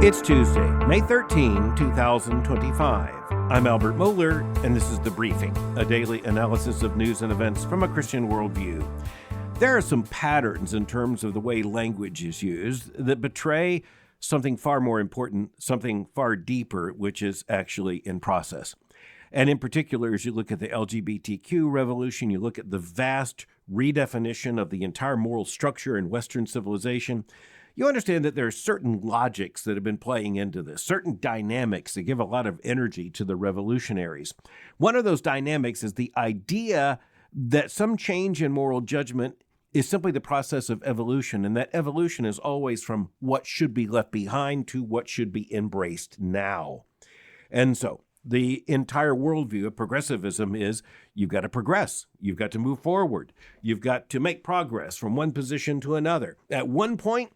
It's Tuesday, May 13, 2025. I'm Albert Moher, and this is The Briefing, a daily analysis of news and events from a Christian worldview. There are some patterns in terms of the way language is used that betray something far more important, something far deeper, which is actually in process. And in particular, as you look at the LGBTQ revolution, you look at the vast redefinition of the entire moral structure in Western civilization, you understand that there are certain logics that have been playing into this, certain dynamics that give a lot of energy to the revolutionaries. One of those dynamics is the idea that some change in moral judgment is simply the process of evolution, and that evolution is always from what should be left behind to what should be embraced now. And so the entire worldview of progressivism is you've got to progress, you've got to move forward, you've got to make progress from one position to another. At one point,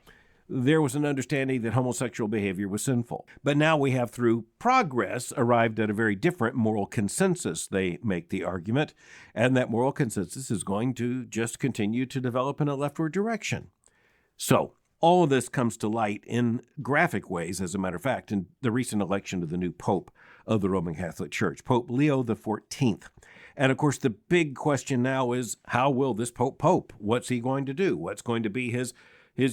there was an understanding that homosexual behavior was sinful. But now we have, through progress, arrived at a very different moral consensus, they make the argument, and that moral consensus is going to just continue to develop in a leftward direction. So all of this comes to light in graphic ways, as a matter of fact, in the recent election of the new Pope of the Roman Catholic Church, Pope Leo XIV. And of course, the big question now is, how will this Pope? What's he going to do? What's going to be his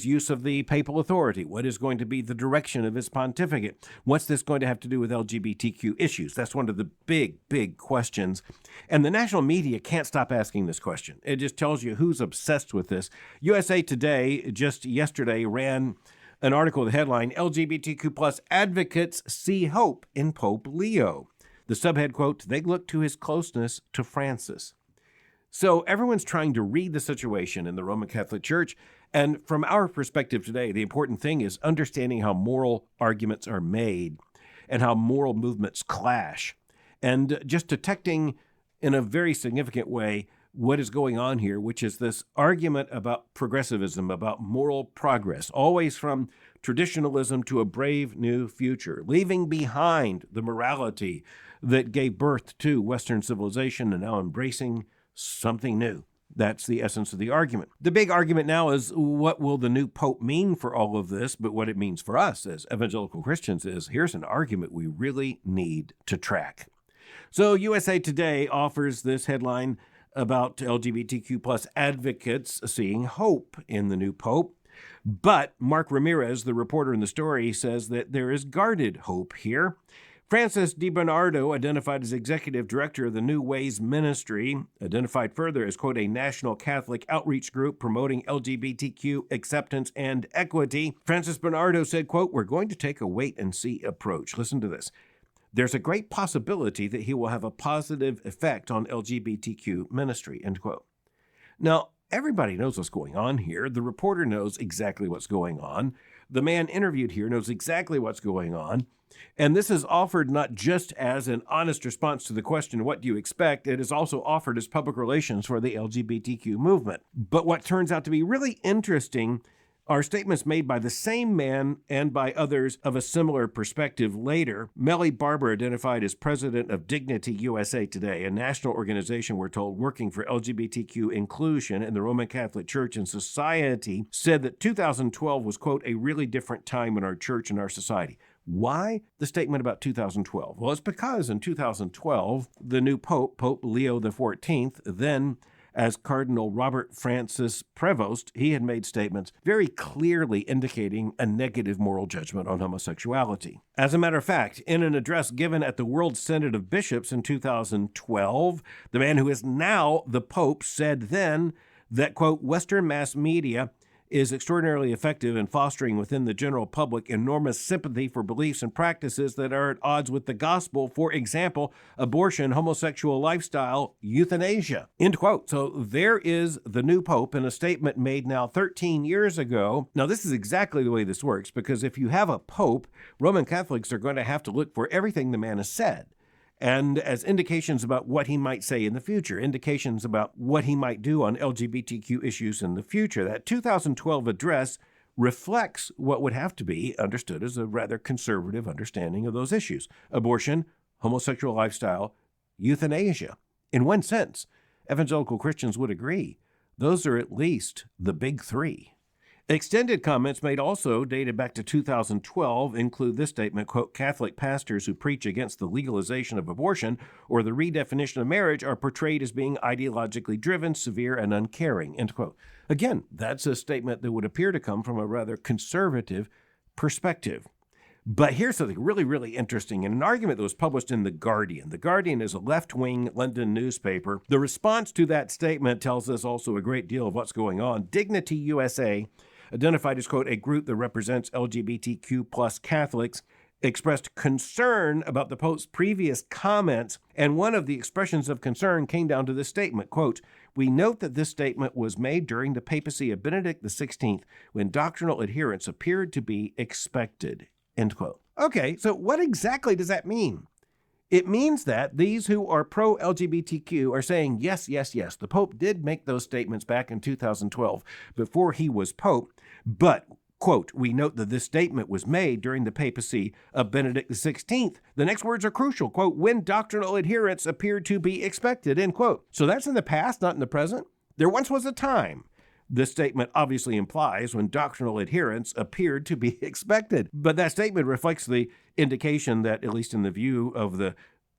use of the papal authority? What is going to be the direction of his pontificate? What's this going to have to do with LGBTQ issues? That's one of the big questions. And the national media can't stop asking this question. It just tells you who's obsessed with this. USA Today just yesterday ran an article with the headline, LGBTQ plus advocates see hope in Pope Leo. The subhead, quote, they look to his closeness to Francis. So everyone's trying to read the situation in the Roman Catholic Church. And from our perspective today, the important thing is understanding how moral arguments are made and how moral movements clash, and just detecting in a very significant way what is going on here, which is this argument about progressivism, about moral progress, always from traditionalism to a brave new future, leaving behind the morality that gave birth to Western civilization and now embracing something new. That's the essence of the argument. The big argument now is, what will the new Pope mean for all of this? But what it means for us as evangelical Christians is, here's an argument we really need to track. So USA Today offers this headline about LGBTQ plus advocates seeing hope in the new Pope. But Marc Ramirez, the reporter in the story, says that there is guarded hope here. Francis DiBernardo, identified as executive director of the New Ways Ministry, identified further as, quote, a national Catholic outreach group promoting LGBTQ acceptance and equity. Francis Bernardo said, quote, we're going to take a wait-and-see approach. Listen to this. There's a great possibility that he will have a positive effect on LGBTQ ministry, end quote. Now, everybody knows what's going on here. The reporter knows exactly what's going on. The man interviewed here knows exactly what's going on. And this is offered not just as an honest response to the question, what do you expect? It is also offered as public relations for the LGBTQ movement. But what turns out to be really interesting are statements made by the same man and by others of a similar perspective later. Melly Barber, identified as president of Dignity USA Today, a national organization, we're told, working for LGBTQ inclusion in the Roman Catholic Church and society, said that 2012 was, quote, a really different time in our church and our society. Why the statement about 2012? Well, it's because in 2012, the new Pope, Pope Leo XIV, then as Cardinal Robert Francis Prevost, he had made statements very clearly indicating a negative moral judgment on homosexuality. As a matter of fact, in an address given at the World Synod of Bishops in 2012, the man who is now the Pope said then that, quote, Western mass media is extraordinarily effective in fostering within the general public enormous sympathy for beliefs and practices that are at odds with the gospel. For example, abortion, homosexual lifestyle, euthanasia, end quote. So there is the new Pope in a statement made now 13 years ago. Now, this is exactly the way this works, because if you have a Pope, Roman Catholics are going to have to look for everything the man has said, and as indications about what he might say in the future, indications about what he might do on LGBTQ issues in the future. That 2012 address reflects what would have to be understood as a rather conservative understanding of those issues: abortion, homosexual lifestyle, euthanasia. In one sense, evangelical Christians would agree those are at least the big three. Extended comments made also dated back to 2012 include this statement, quote, Catholic pastors who preach against the legalization of abortion or the redefinition of marriage are portrayed as being ideologically driven, severe, and uncaring, end quote. Again, that's a statement that would appear to come from a rather conservative perspective. But here's something really, really interesting. In an argument that was published in The Guardian is a left-wing London newspaper. The response to that statement tells us also a great deal of what's going on. Dignity USA, identified as, quote, a group that represents LGBTQ plus Catholics, expressed concern about the Pope's previous comments, and one of the expressions of concern came down to this statement, quote, we note that this statement was made during the papacy of Benedict XVI when doctrinal adherence appeared to be expected, end quote. Okay, so what exactly does that mean? It means that these who are pro-LGBTQ are saying, yes, yes, yes, the Pope did make those statements back in 2012 before he was Pope, but, quote, we note that this statement was made during the papacy of Benedict XVI. The next words are crucial, quote, when doctrinal adherence appeared to be expected, end quote. So that's in the past, not in the present. There once was a time. This statement obviously implies when doctrinal adherence appeared to be expected. But that statement reflects the indication that, at least in the view of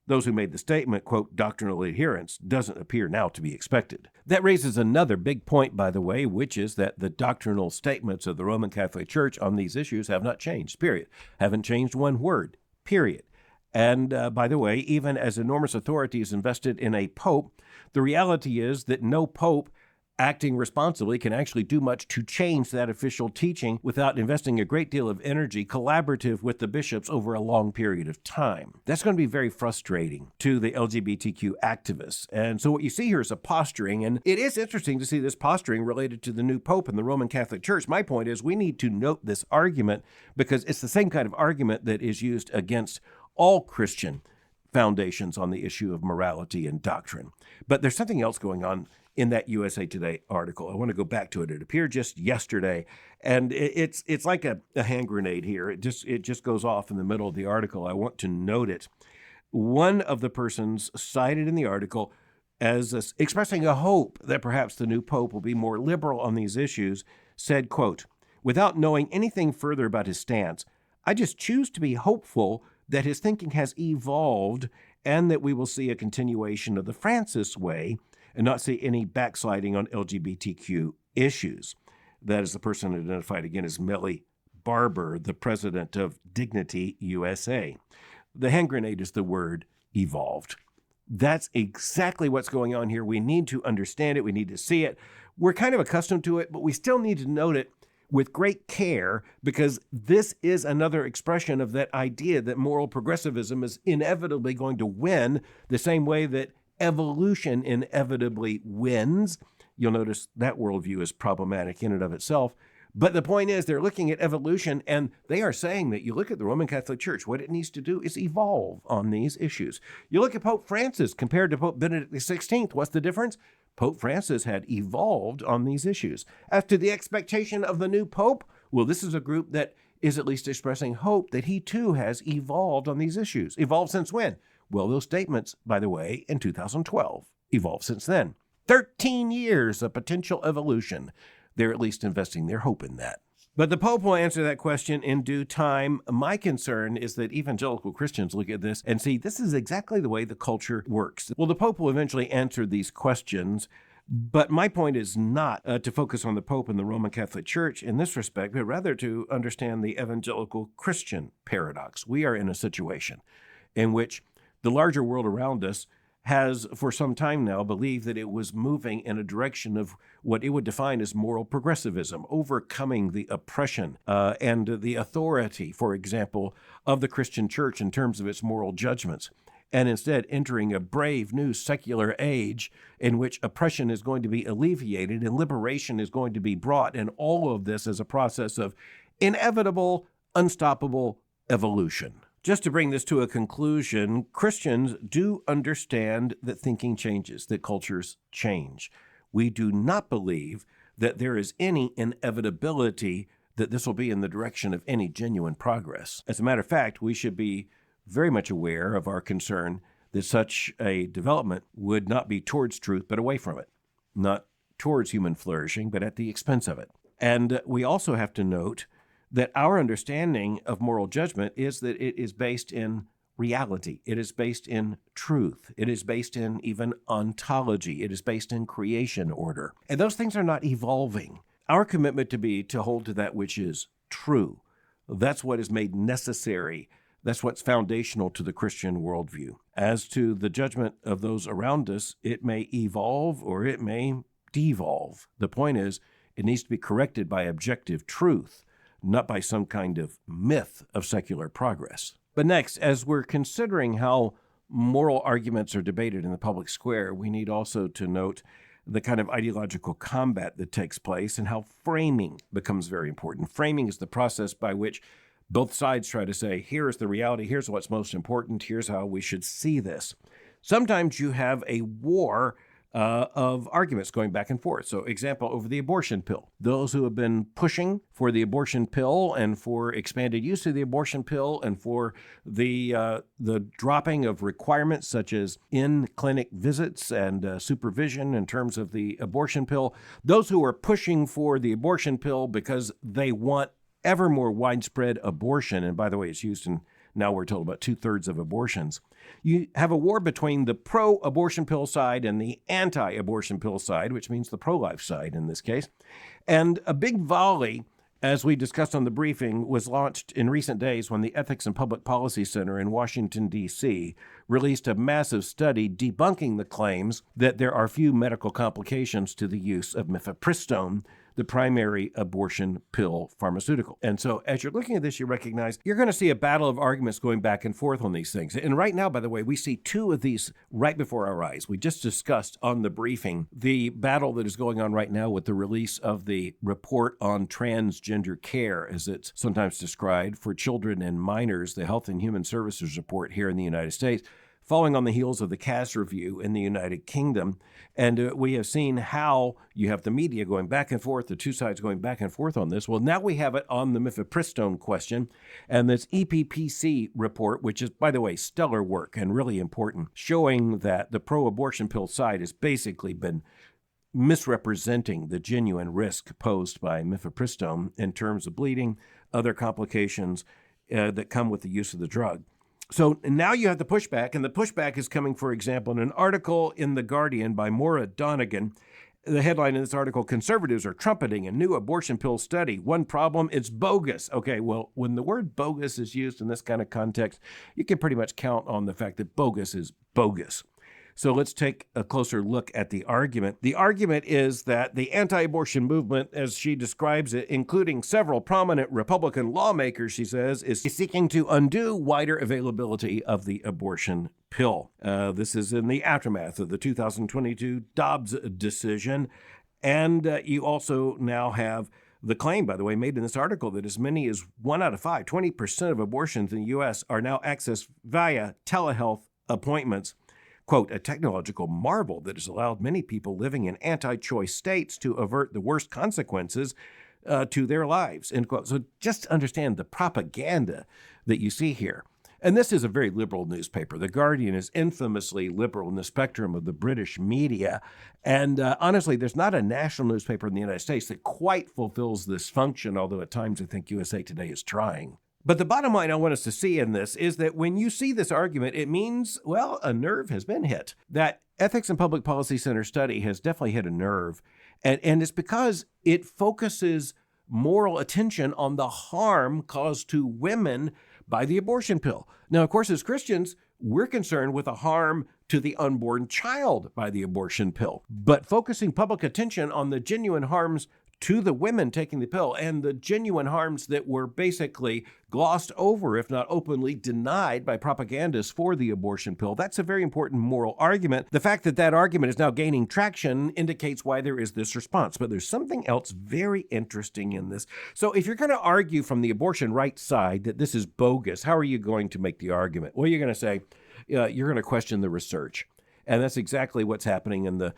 those who made the statement, quote, doctrinal adherence doesn't appear now to be expected. That raises another big point, by the way, which is that the doctrinal statements of the Roman Catholic Church on these issues have not changed, period. Haven't changed one word, period. And by the way, even as enormous authority is invested in a pope, the reality is that no pope acting responsibly can actually do much to change that official teaching without investing a great deal of energy collaborative with the bishops over a long period of time. That's going to be very frustrating to the LGBTQ activists. And so what you see here is a posturing, and it is interesting to see this posturing related to the new Pope and the Roman Catholic Church. My point is we need to note this argument because it's the same kind of argument that is used against all Christian foundations on the issue of morality and doctrine. But there's something else going on in that USA Today article. I want to go back to it. It appeared just yesterday, and it's like a hand grenade here. It just goes off in the middle of the article. I want to note it. One of the persons cited in the article as expressing a hope that perhaps the new Pope will be more liberal on these issues said, quote, without knowing anything further about his stance, I just choose to be hopeful that his thinking has evolved and that we will see a continuation of the Francis way and not see any backsliding on LGBTQ issues. That is the person identified again as Melly Barber, the president of Dignity USA. The hand grenade is the word evolved. That's exactly what's going on here. We need to understand it. We need to see it. We're kind of accustomed to it, but we still need to note it with great care because this is another expression of that idea that moral progressivism is inevitably going to win the same way that evolution inevitably wins. You'll notice that worldview is problematic in and of itself. But the point is they're looking at evolution, and they are saying that you look at the Roman Catholic Church, what it needs to do is evolve on these issues. You look at Pope Francis compared to Pope Benedict XVI. What's the difference? Pope Francis had evolved on these issues. As to the expectation of the new Pope, well, this is a group that is at least expressing hope that he too has evolved on these issues. Evolved since when? Well, those statements, by the way, in 2012, evolved since then. 13 years of potential evolution. They're at least investing their hope in that. But the Pope will answer that question in due time. My concern is that evangelical Christians look at this and see this is exactly the way the culture works. Well, the Pope will eventually answer these questions, but my point is not to focus on the Pope and the Roman Catholic Church in this respect, but rather to understand the evangelical Christian paradox. We are in a situation in which the larger world around us has for some time now believed that it was moving in a direction of what it would define as moral progressivism, overcoming the oppression and the authority, for example, of the Christian church in terms of its moral judgments, and instead entering a brave new secular age in which oppression is going to be alleviated and liberation is going to be brought, and all of this is a process of inevitable, unstoppable evolution. Just to bring this to a conclusion, Christians do understand that thinking changes, that cultures change. We do not believe that there is any inevitability that this will be in the direction of any genuine progress. As a matter of fact, we should be very much aware of our concern that such a development would not be towards truth, but away from it, not towards human flourishing, but at the expense of it. And we also have to note that our understanding of moral judgment is that it is based in reality. It is based in truth. It is based in even ontology. It is based in creation order. And those things are not evolving. Our commitment to hold to that which is true. That's what is made necessary. That's what's foundational to the Christian worldview. As to the judgment of those around us, it may evolve or it may devolve. The point is, it needs to be corrected by objective truth, not by some kind of myth of secular progress. But next, as we're considering how moral arguments are debated in the public square, we need also to note the kind of ideological combat that takes place and how framing becomes very important. Framing is the process by which both sides try to say, here's the reality, here's what's most important, here's how we should see this. Sometimes you have a war of arguments going back and forth. So, example, over the abortion pill. Those who have been pushing for the abortion pill and for expanded use of the abortion pill and for the dropping of requirements such as in-clinic visits and supervision in terms of the abortion pill. Those who are pushing for the abortion pill because they want ever more widespread abortion, and by the way, it's used in, now we're told, about 2/3 of abortions. You have a war between the pro-abortion pill side and the anti-abortion pill side, which means the pro-life side in this case. And a big volley, as we discussed on the briefing, was launched in recent days when the Ethics and Public Policy Center in Washington, D.C. released a massive study debunking the claims that there are few medical complications to the use of Mifepristone, the primary abortion pill pharmaceutical. And so as you're looking at this, you recognize you're going to see a battle of arguments going back and forth on these things. And right now, by the way, we see two of these right before our eyes. We just discussed on the briefing the battle that is going on right now with the release of the report on transgender care, as it's sometimes described, for children and minors, the Health and Human Services report here in the United States, following on the heels of the Cass review in the United Kingdom. And we have seen how you have the media going back and forth, the two sides going back and forth on this. Well, now we have it on the Mifepristone question and this EPPC report, which is, by the way, stellar work and really important, showing that the pro-abortion pill side has basically been misrepresenting the genuine risk posed by Mifepristone in terms of bleeding, other complications that come with the use of the drug. So now you have the pushback, and the pushback is coming, for example, in an article in The Guardian by Moira Donegan. The headline in this article, "Conservatives are trumpeting a new abortion pill study. One problem, it's bogus." Okay, well, when the word bogus is used in this kind of context, you can pretty much count on the fact that bogus is bogus. So let's take a closer look at the argument. The argument is that the anti-abortion movement, as she describes it, including several prominent Republican lawmakers, she says, is seeking to undo wider availability of the abortion pill. This is in the aftermath of the 2022 Dobbs decision. And you also now have the claim, by the way, made in this article that as many as 1 out of 5, 20% of abortions in the U.S. are now accessed via telehealth appointments. Quote, "a technological marvel that has allowed many people living in anti-choice states to avert the worst consequences to their lives," end quote. So just understand the propaganda that you see here. And this is a very liberal newspaper. The Guardian is infamously liberal in the spectrum of the British media. And honestly, there's not a national newspaper in the United States that quite fulfills this function, although at times I think USA Today is trying. But the bottom line I want us to see in this is that when you see this argument, it means, well, a nerve has been hit. That Ethics and Public Policy Center study has definitely hit a nerve. And it's because it focuses moral attention on the harm caused to women by the abortion pill. Now, of course, as Christians, we're concerned with the harm to the unborn child by the abortion pill. But focusing public attention on the genuine harms to the women taking the pill and the genuine harms that were basically glossed over, if not openly denied by propagandists for the abortion pill. That's a very important moral argument. The fact that that argument is now gaining traction indicates why there is this response. But there's something else very interesting in this. So if you're going to argue from the abortion right side that this is bogus, how are you going to make the argument? Well, you're going to say, you're going to question the research. And that's exactly what's happening in the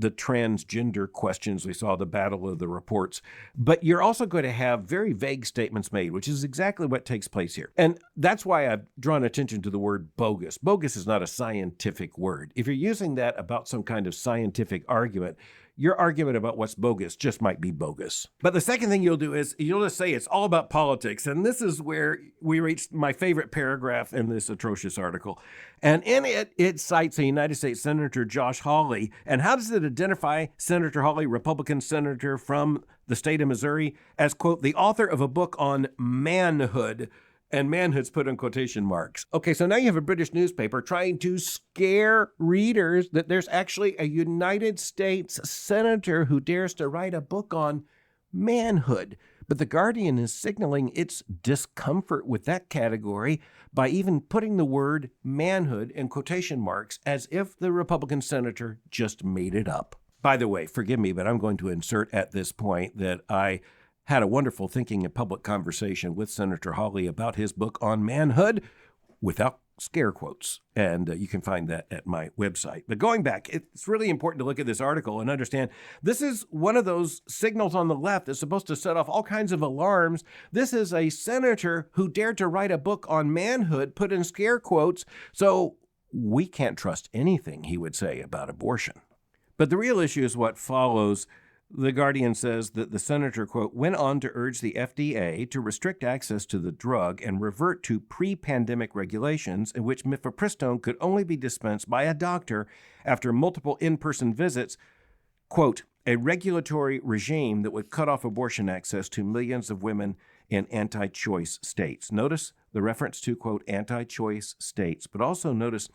transgender questions. We saw the battle of the reports. But you're also going to have very vague statements made, which is exactly what takes place here. And that's why I've drawn attention to the word bogus. Bogus is not a scientific word. If you're using that about some kind of scientific argument, your argument about what's bogus just might be bogus. But the second thing you'll do is you'll just say it's all about politics. And this is where we reached my favorite paragraph in this atrocious article. And in it, it cites a United States Senator Josh Hawley. And how does it identify Senator Hawley, Republican senator from the state of Missouri, as, quote, the author of a book on manhood? And manhood's put in quotation marks. Okay, so now you have a British newspaper trying to scare readers that there's actually a United States senator who dares to write a book on manhood. But The Guardian is signaling its discomfort with that category by even putting the word manhood in quotation marks as if the Republican senator just made it up. By the way, forgive me, but I'm going to insert at this point that I had a wonderful thinking and public conversation with Senator Hawley about his book on manhood without scare quotes. And you can find that at my website. But going back, it's really important to look at this article and understand this is one of those signals on the left that's supposed to set off all kinds of alarms. This is a senator who dared to write a book on manhood, put in scare quotes. So we can't trust anything he would say about abortion. But the real issue is what follows. The Guardian says that the senator, quote, went on to urge the FDA to restrict access to the drug and revert to pre-pandemic regulations in which Mifepristone could only be dispensed by a doctor after multiple in-person visits, quote, a regulatory regime that would cut off abortion access to millions of women in anti-choice states. Notice the reference to, quote, anti-choice states, but also notice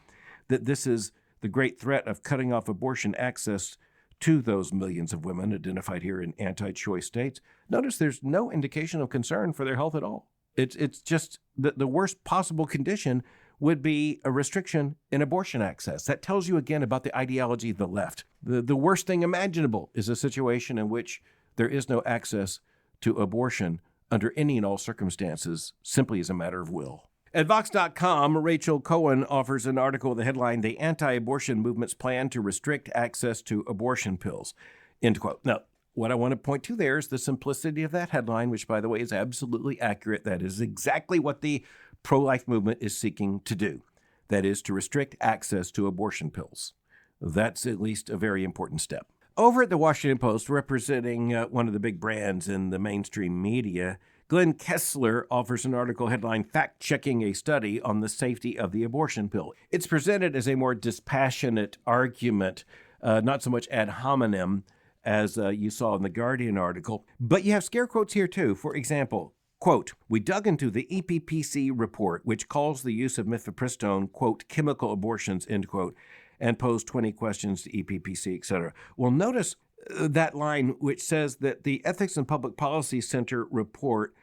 that this is the great threat of cutting off abortion access to those millions of women identified here in anti-choice states. Notice there's no indication of concern for their health at all. It's just that the worst possible condition would be a restriction in abortion access. That tells you again about the ideology of the left. The worst thing imaginable is a situation in which there is no access to abortion under any and all circumstances, simply as a matter of will. At Vox.com, Rachel Cohen offers an article with the headline, The Anti-Abortion Movement's Plan to Restrict Access to Abortion Pills, end quote. Now, what I want to point to there is the simplicity of that headline, which, by the way, is absolutely accurate. That is exactly what the pro-life movement is seeking to do. That is, to restrict access to abortion pills. That's at least a very important step. Over at the Washington Post, representing one of the big brands in the mainstream media, Glenn Kessler offers an article headlined, Fact-Checking a Study on the Safety of the Abortion Pill. It's presented as a more dispassionate argument, not so much ad hominem as you saw in the Guardian article. But you have scare quotes here too. For example, quote, we dug into the EPPC report, which calls the use of Mifepristone, quote, chemical abortions, end quote, and posed 20 questions to EPPC, etc. Well, notice that line which says that the Ethics and Public Policy Center report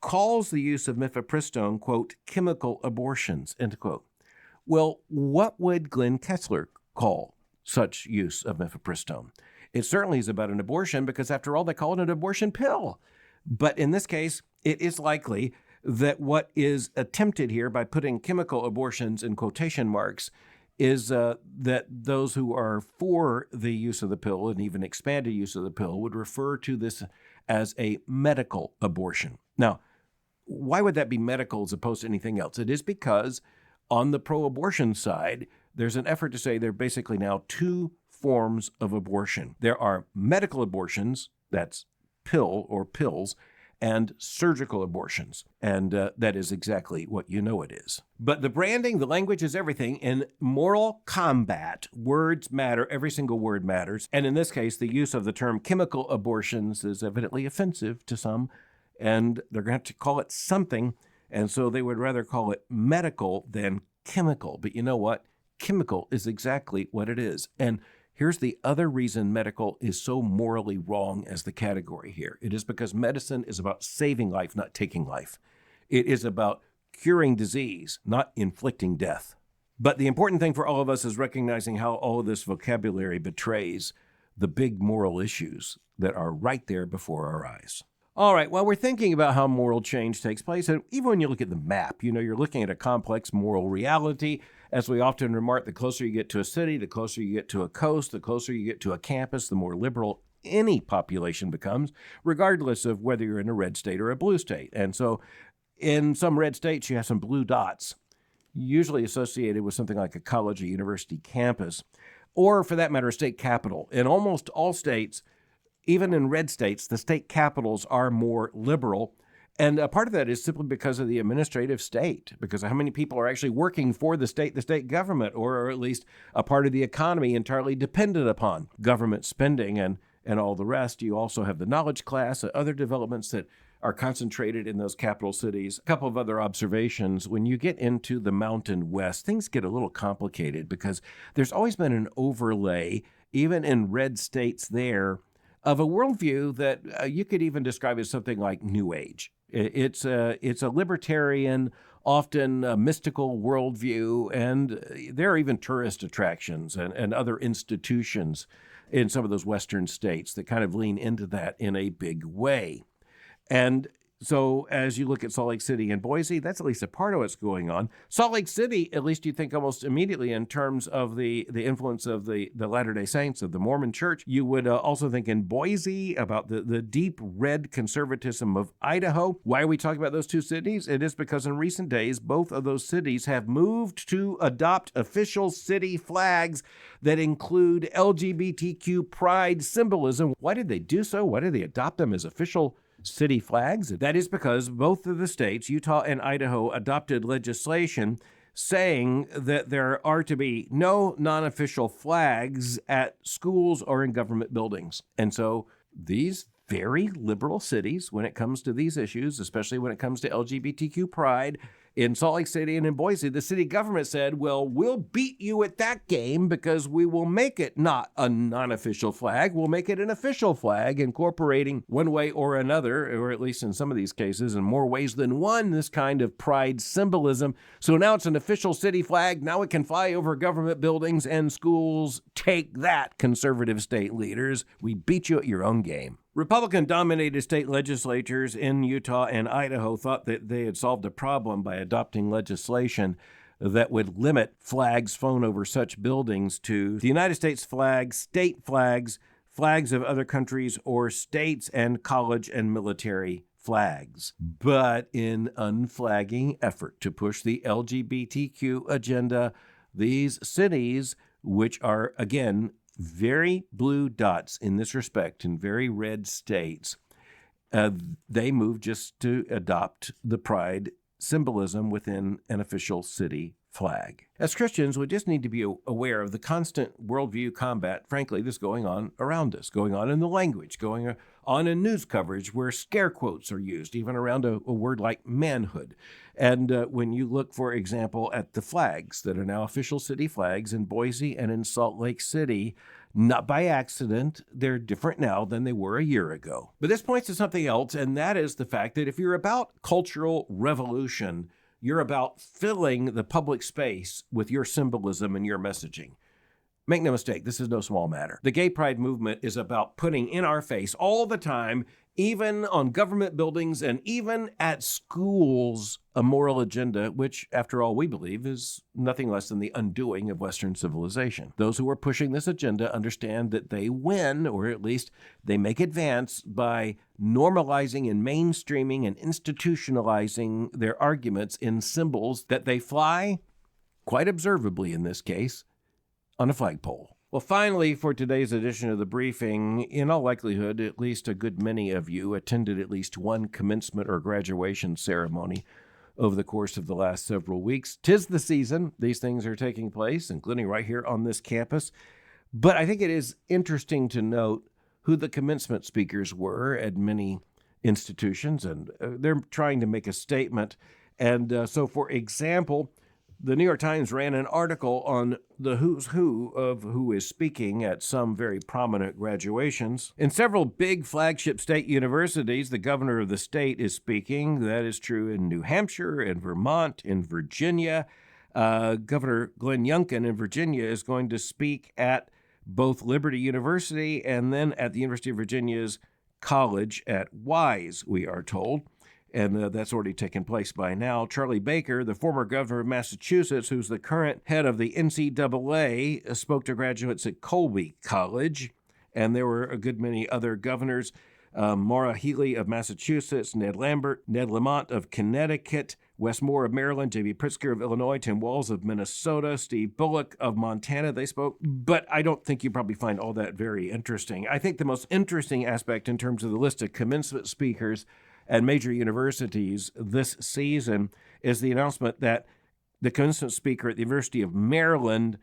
calls the use of Mifepristone, quote, chemical abortions, end quote. Well, what would Glenn Kessler call such use of Mifepristone? It certainly is about an abortion because, after all, they call it an abortion pill. But in this case, it is likely that what is attempted here by putting chemical abortions in quotation marks is that those who are for the use of the pill and even expanded use of the pill would refer to this as a medical abortion. Now, why would that be medical as opposed to anything else? It is because on the pro-abortion side, there's an effort to say there are basically now two forms of abortion. There are medical abortions, that's pill or pills, and surgical abortions. And that is exactly what you know it is. But the branding, the language is everything. In moral combat, words matter. Every single word matters. And in this case, the use of the term chemical abortions is evidently offensive to some, and they're going to have to call it something. And so they would rather call it medical than chemical. But you know what? Chemical is exactly what it is. And here's the other reason medical is so morally wrong as the category here. It is because medicine is about saving life, not taking life. It is about curing disease, not inflicting death. But the important thing for all of us is recognizing how all of this vocabulary betrays the big moral issues that are right there before our eyes. All right, well, we're thinking about how moral change takes place. And even when you look at the map, you're looking at a complex moral reality. As we often remark, the closer you get to a city, the closer you get to a coast, the closer you get to a campus, the more liberal any population becomes, regardless of whether you're in a red state or a blue state. And so in some red states, you have some blue dots, usually associated with something like a college or university campus. or for that matter, a state capital. In almost all states, even in red states, the state capitals are more liberal. And a part of that is simply because of the administrative state, because of how many people are actually working for the state government, or at least a part of the economy entirely dependent upon government spending and all the rest. You also have the knowledge class, other developments that are concentrated in those capital cities. A couple of other observations. When you get into the Mountain West, things get a little complicated because there's always been an overlay, even in red states there, of a worldview that you could even describe as something like New Age. It's a libertarian, often mystical worldview, and there are even tourist attractions and other institutions in some of those Western states that kind of lean into that in a big way. And so as you look at Salt Lake City and Boise, that's at least a part of what's going on. Salt Lake City, at least you think almost immediately in terms of the influence of the Latter-day Saints, of the Mormon Church. You would also think in Boise about the deep red conservatism of Idaho. Why are we talking about those two cities? It is because in recent days, both of those cities have moved to adopt official city flags that include LGBTQ pride symbolism. Why did they do so? Why did they adopt them as official city flags? That is because both of the states, Utah and Idaho, adopted legislation saying that there are to be no non-official flags at schools or in government buildings. And so these very liberal cities, when it comes to these issues, especially when it comes to LGBTQ pride, in Salt Lake City and in Boise, the city government said, well, we'll beat you at that game because we will make it not a non-official flag. We'll make it an official flag, incorporating one way or another, or at least in some of these cases, in more ways than one, this kind of pride symbolism. So now it's an official city flag. Now it can fly over government buildings and schools. Take that, conservative state leaders. We beat you at your own game. Republican-dominated state legislatures in Utah and Idaho thought that they had solved a problem by adopting legislation that would limit flags flown over such buildings to the United States flag, state flags, flags of other countries, or states and college and military flags. But in unflagging effort to push the LGBTQ agenda, these cities, which are, again, very blue dots in this respect in very red states, they moved just to adopt the pride symbolism within an official city flag. As Christians, we just need to be aware of the constant worldview combat, frankly, that's going on around us, going on in the language, going on in news coverage where scare quotes are used, even around a word like manhood. And when you look, for example, at the flags that are now official city flags in Boise and in Salt Lake City, not by accident, they're different now than they were a year ago. But this points to something else, and that is the fact that if you're about cultural revolution, you're about filling the public space with your symbolism and your messaging. Make no mistake, this is no small matter. The gay pride movement is about putting in our face all the time, even on government buildings and even at schools, a moral agenda, which, after all, we believe is nothing less than the undoing of Western civilization. Those who are pushing this agenda understand that they win, or at least they make advance, by normalizing and mainstreaming and institutionalizing their arguments in symbols that they fly, quite observably in this case, on a flagpole. Well, finally, for today's edition of the briefing, in all likelihood, at least a good many of you attended at least one commencement or graduation ceremony over the course of the last several weeks. 'Tis the season. These things are taking place, including right here on this campus. But I think it is interesting to note who the commencement speakers were at many institutions, and they're trying to make a statement. And so, for example, the New York Times ran an article on the who's who of who is speaking at some very prominent graduations. In several big flagship state universities, the governor of the state is speaking. That is true in New Hampshire, in Vermont, in Virginia. Governor Glenn Youngkin in Virginia is going to speak at both Liberty University and then at the University of Virginia's college at Wise, we are told. And that's already taken place by now. Charlie Baker, the former governor of Massachusetts, who's the current head of the NCAA, spoke to graduates at Colby College. And there were a good many other governors. Maura Healey of Massachusetts, Ned Lambert, Ned Lamont of Connecticut, Wes Moore of Maryland, J.B. Pritzker of Illinois, Tim Walz of Minnesota, Steve Bullock of Montana. They spoke, but I don't think you probably find all that very interesting. I think the most interesting aspect in terms of the list of commencement speakers at major universities this season is the announcement that the commencement speaker at the University of Maryland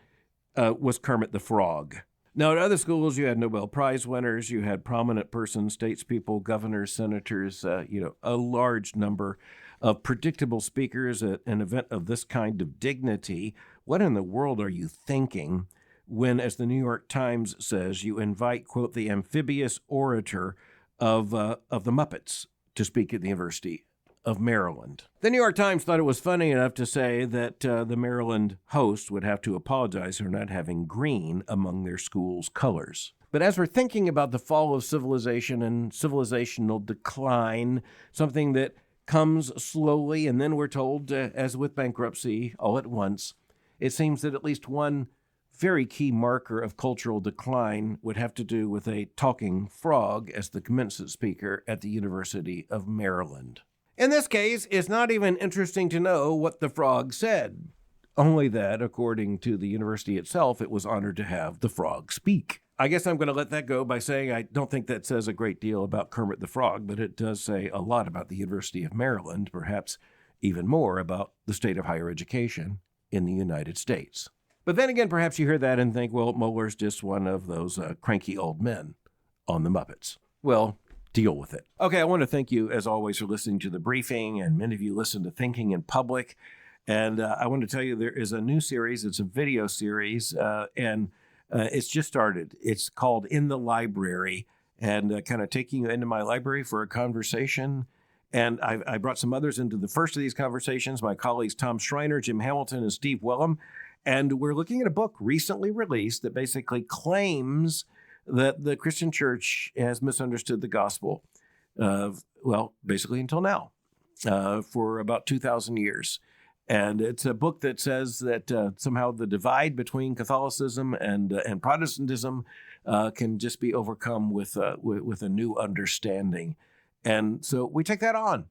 was Kermit the Frog. Now, at other schools, you had Nobel Prize winners, you had prominent persons, statespeople, governors, senators, a large number of predictable speakers at an event of this kind of dignity. What in the world are you thinking when, as the New York Times says, you invite, quote, the amphibious orator of the Muppets to speak at the University of Maryland? The New York Times thought it was funny enough to say that the Maryland host would have to apologize for not having green among their school's colors. But as we're thinking about the fall of civilization and civilizational decline, something that comes slowly and then we're told, as with bankruptcy, all at once, it seems that at least one very key marker of cultural decline would have to do with a talking frog as the commencement speaker at the University of Maryland. In this case, it's not even interesting to know what the frog said, only that, according to the university itself, it was honored to have the frog speak. I guess I'm going to let that go by saying I don't think that says a great deal about Kermit the Frog, but it does say a lot about the University of Maryland, perhaps even more about the state of higher education in the United States. But then again, perhaps you hear that and think, well, Moher's just one of those cranky old men on the Muppets. Well, deal with it. Okay, I want to thank you, as always, for listening to The Briefing, and many of you listen to Thinking in Public. And I want to tell you there is a new series. It's a video series, and it's just started. It's called In the Library, and kind of taking you into my library for a conversation. And I brought some others into the first of these conversations, my colleagues Tom Schreiner, Jim Hamilton, and Steve Wellham. And we're looking at a book recently released that basically claims that the Christian church has misunderstood the gospel, basically until now, for about 2,000 years. And it's a book that says that somehow the divide between Catholicism and Protestantism can just be overcome with a new understanding. And so we take that on.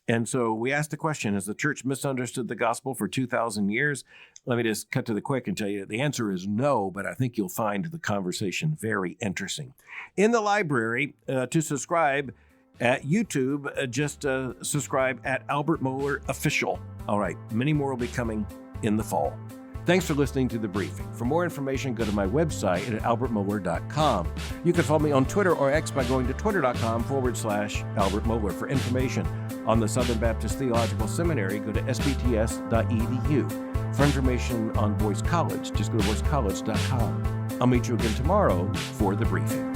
And so we asked the question, has the church misunderstood the gospel for 2,000 years? Let me just cut to the quick and tell you the answer is no, but I think you'll find the conversation very interesting. In the library, to subscribe at YouTube, just subscribe at Albert Moher Official. All right, many more will be coming in the fall. Thanks for listening to The Briefing. For more information, go to my website at albertmohler.com. You can follow me on Twitter or X by going to twitter.com/Albert Moher. For information on the Southern Baptist Theological Seminary, go to sbts.edu. For information on Boyce College, just go to boycecollege.com. I'll meet you again tomorrow for The Briefing.